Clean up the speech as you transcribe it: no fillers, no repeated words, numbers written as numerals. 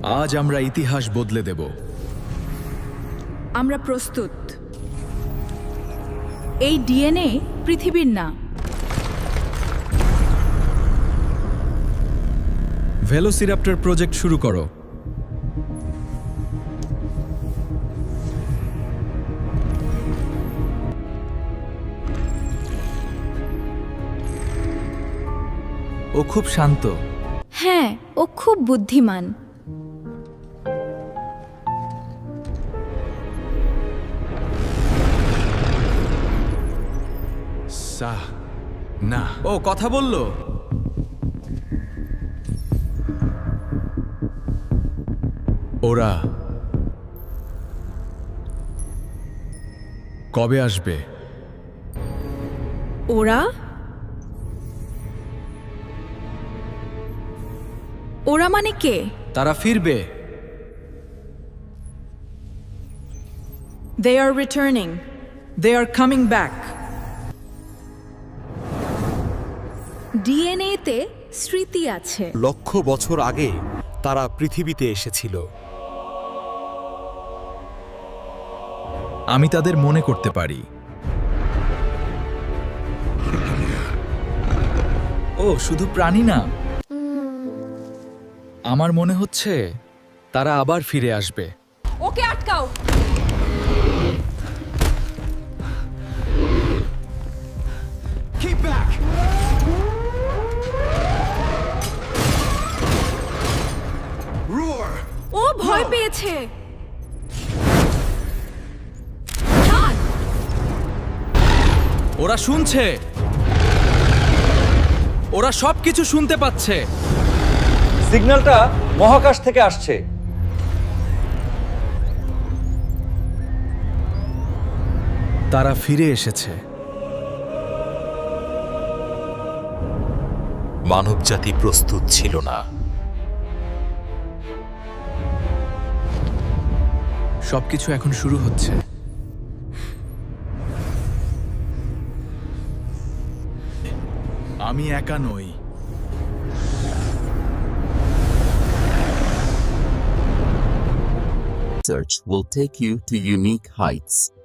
আজ আমরা ইতিহাস বদলে দেব। আমরা প্রস্তুত। এই ডিএনএ পৃথিবীর না। ভেলোসিরাপ্টর প্রজেক্ট শুরু করো। ও খুব শান্ত। হ্যাঁ, ও খুব বুদ্ধিমান। না, ও কথা বললো। ওরা কবে আসবে? ওরা ওরা মানে কে? তারা ফিরবে। They are returning. They are coming back. ডিএনএতে স্মৃতি আছে। লক্ষ বছর আগে তারা পৃথিবীতে এসেছিল। আমি তাদের মনে করতে পারি। ও শুধু প্রাণী না, আমার মনে হচ্ছে তারা আবার ফিরে আসবে। ওকে আটকাও। Keep back! Roar! ও ভয় পেয়েছে। ওরা শুনছে, ওরা সবকিছু শুনতে পাচ্ছে। সিগন্যালটা মহাকাশ থেকে আসছে। তারা ফিরে এসেছে। মানবজাতি প্রস্তুত ছিল না। সবকিছু এখন শুরু হচ্ছে। আমি একা নই। Research will take you to unique heights.